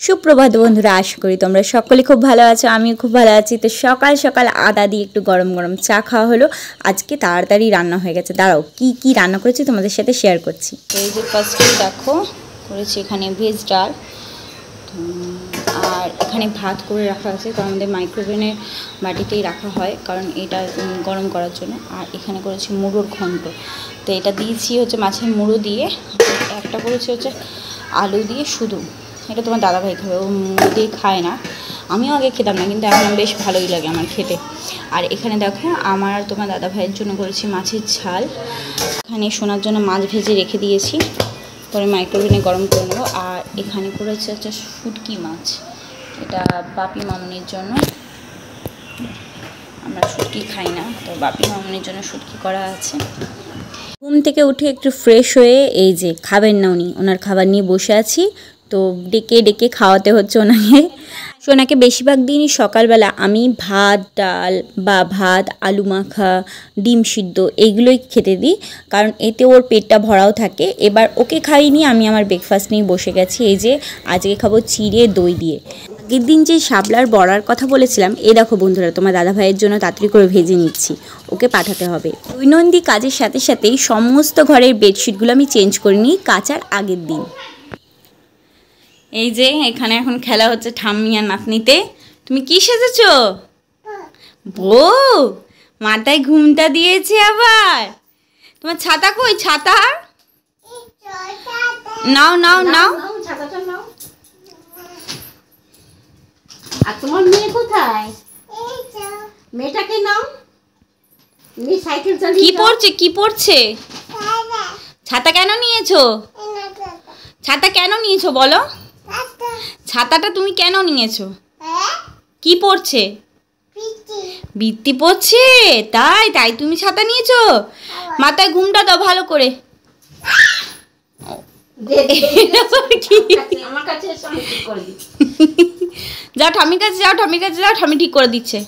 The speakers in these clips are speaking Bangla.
সুপ্রভাত বন্ধুরা, আশা করি তোমরা সকলে খুব ভালো আছো। আমিও খুব ভালো আছি। তো সকাল সকাল আদা দিয়ে একটু গরম গরম চা খাওয়া হলো। আজকে তাড়াতাড়ি রান্না হয়ে গেছে। দাঁড়াও কি কি রান্না করেছি তোমাদের সাথে শেয়ার করছি। এই যে ফার্স্টে দেখো করেছি এখানে ভেজ ডাল, আর এখানে ভাত করে রাখা আছে, তো আমাদের মাইক্রোওভেনের বাটিতেই রাখা হয় কারণ এটা গরম করার জন্য। আর এখানে করেছি মুড়োর ঘন্ট, তো এটা দিয়েছি হচ্ছে মাছের মুড়ো দিয়ে, একটা করেছি হচ্ছে আলু দিয়ে শুধু। এটা তোমার দাদাভাই খাবে, ও মুড়ো দিয়ে খায় না। আমিও আগে খেতাম না, কিন্তু এখন বেশ ভালোই লাগে আমার খেতে। আর এখানে দেখো আমার তোমার দাদাভাইয়ের জন্য করেছি মাছের ঝাল। এখানে সোনার জন্য মাছ ভেজে রেখে দিয়েছি, পরে মাইক্রোওভেনে গরম করে নেবো। আর এখানে করেছে হচ্ছে শুটকি মাছ, এটা বাপি মামনির জন্য। আমরা শুটকি খাই না, তো বাপি মামনির জন্য শুটকি করা আছে। ঘুম থেকে উঠে একটু ফ্রেশ হয়ে এই যে খাবেন না উনি, ওনার খাবার নিয়ে বসে আছি। তো ডেকে ডেকে খাওয়াতে হচ্ছে ওনাকে বেশিরভাগ দিনই সকালবেলা আমি ভাত ডাল বা ভাত আলু মাখা ডিম সিদ্ধ এইগুলোই খেতে দিই, কারণ এতে ওর পেটটা ভরাও থাকে। এবার ওকে খাইনি, আমি আমার ব্রেকফাস্ট নিয়ে বসে গেছি। এই যে আজকে খাবো চিড়ে দই দিয়ে। আগের দিন যে শাপলার বড়ার কথা বলেছিলাম, এ দেখো বন্ধুরা তোমার দাদাভাইয়ের জন্য তাড়াতাড়ি করে ভেজে নিচ্ছি, ওকে পাঠাতে হবে। দৈনন্দিন কাজের সাথে সাথেই সমস্ত ঘরের বেডশিটগুলো আমি চেঞ্জ করে নিই কাচার আগের দিন। এই যে এখানে এখন খেলা হচ্ছে ঠাম্মি আর নাতনিতে। তুমি কি সেজেছ? বউ মাথায় ঘুমটা দিয়েছে আবার। তোমার ছাতা কই? ছাতা নাও নাও নাও। আর তোমার মেয়ে কোথায়? মেয়েটাকে নাও। সাইকেল চালিয়ে কি পড়ছে? কি পড়ছে? ছাতা কেন নিয়েছো? ছাতা কেন নিয়েছো বলো? ছাতাটা তুমি কেন নিয়েছো? কি পড়ছে? বৃত্তি পড়ছে। তাই তাই তুমি ছাতা নিয়েছো? মাথায় ঘুমটা দাও ভালো করে। যাও ঠাম্মির কাছে, যাও ঠাম্মির কাছে, যাও ঠাম্মি ঠিক করে দিচ্ছে।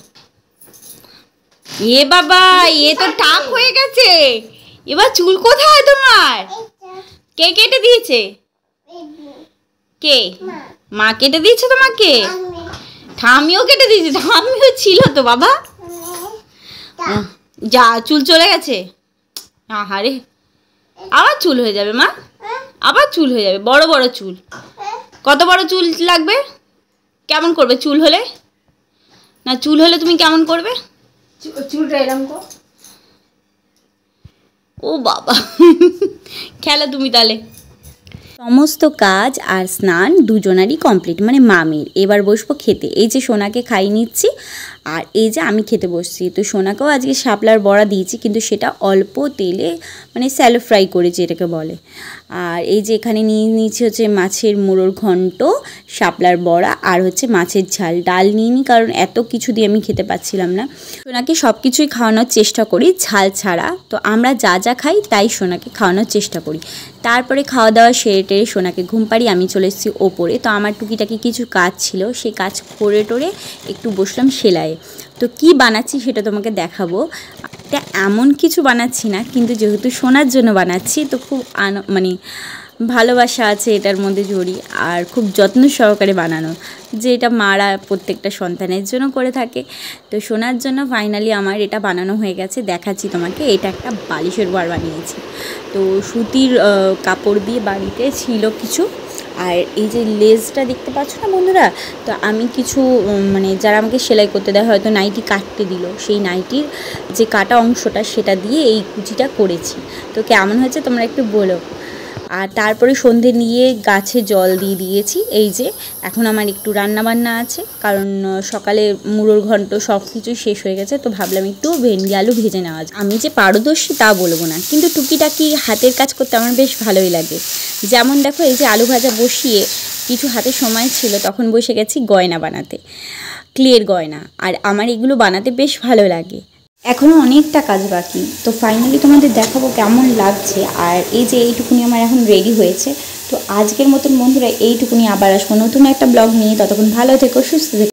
এ বাবা, এ তো টাক হয়ে গেছে। এবার চুল কোথায় তোমার? কে কেটে দিয়েছে? কে? মা কেটে দিয়েছে তোমাকে? ঠাম্মিও কেটে দিয়েছে? ঠাম্মিও ছিল তো বাবা। যা চুল চলে গেছে। আহারে, আবার চুল হয়ে যাবে মা, আবার চুল হয়ে যাবে। বড় বড় চুল। কত বড় চুল লাগবে? কেমন করবে চুল হলে? না চুল হলে তুমি কেমন করবে? চুলটা এরকম কর। ও বাবা, খেলো তুমি তাহলে। সমস্ত কাজ আর স্নান দুজনারই কমপ্লিট, মানে মামির। এবার বসবো খেতে। এই যে সোনাকে খাইয়ে নিচ্ছি, আর এই যে আমি খেতে বসছি। তো সোনাকেও আজকে শাপলার বড়া দিয়েছি, কিন্তু সেটা অল্প তেলে, মানে স্যালো ফ্রাই করেছি এটাকে বলে। আর এই যে এখানে নিয়ে নিয়েছি হচ্ছে মাছের মুড়োর ঘন্ট, শাপলার বড়া, আর হচ্ছে মাছের ঝাল। ডাল নিইনি কারণ এত কিছু দিয়ে আমি খেতে পাচ্ছিলাম না। সোনাকে সব কিছুই খাওয়ানোর চেষ্টা করি ঝাল ছাড়া। তো আমরা যা যা খাই তাই সোনাকে খাওয়ানোর চেষ্টা করি। তারপরে খাওয়া দাওয়া সেরে টেরে সোনাকে ঘুম পাড়ি আমি চলে এসেছি ওপরে। তো আমার টুকিটাকি কিছু কাজ ছিল, সেই কাজ করে টোরে একটু বসলাম সেলাইয়ে। তো কি বানাচ্ছি সেটা তোমাকে দেখাবো। এটা এমন কিছু বানাচ্ছি না, কিন্তু যেহেতু সোনার জন্য বানাচ্ছি, তো খুব মানে ভালোবাসা আছে এটার মধ্যে জড়ি, আর খুব যত্ন সহকারে বানানো, যে এটা মারা প্রত্যেকটা সন্তানের জন্য করে থাকে। তো সোনার জন্য ফাইনালি আমার এটা বানানো হয়ে গেছে, দেখাচ্ছি তোমাকে। এটা একটা বালিশের বার বানিয়েছি। তো সুতির কাপড় দিয়ে বাড়িতে ছিল কিছু, আর এই যে লেজটা দেখতে পাচ্ছ না বন্ধুরা, তো আমি কিছু মানে যারা আমাকে সেলাই করতে দেয়, হয়তো নাইটি কাটতে দিল, সেই নাইটির যে কাটা অংশটা সেটা দিয়ে এই কুচিটা করেছি। তো কেমন হয়েছে তোমরা একটু বলো। আর তারপরে সন্ধে নিয়ে গাছে জল দিয়ে দিয়েছি। এই যে এখন আমার একটু রান্নাবান্না আছে, কারণ সকালে মুড়োর ঘন্ট সব কিছুই শেষ হয়ে গেছে। তো ভাবলাম একটু ভেন্ডি আলু ভেজে নেওয়া যায়। আমি যে পারদর্শী তা বলবো না, কিন্তু টুকিটাকি হাতের কাজ করতে আমার বেশ ভালোই লাগে। যেমন দেখো এই যে আলু ভাজা বসিয়ে কিছু হাতে সময় ছিল, তখন বসে গেছি গয়না বানাতে, ক্লের গয়না। আর আমার এগুলো বানাতে বেশ ভালো লাগে। এখনও অনেকটা কাজ বাকি। তো ফাইনালি তোমাদের দেখাবো কেমন লাগছে। আর এই যে এইটুকুনি আমার এখন রেডি হয়েছে। তো আজকের মতন বন্ধুরা এইটুকুনি, আবার আসবো নতুন একটা ব্লগ নিয়ে। ততক্ষণ ভালো থেকো, সুস্থ থেকো।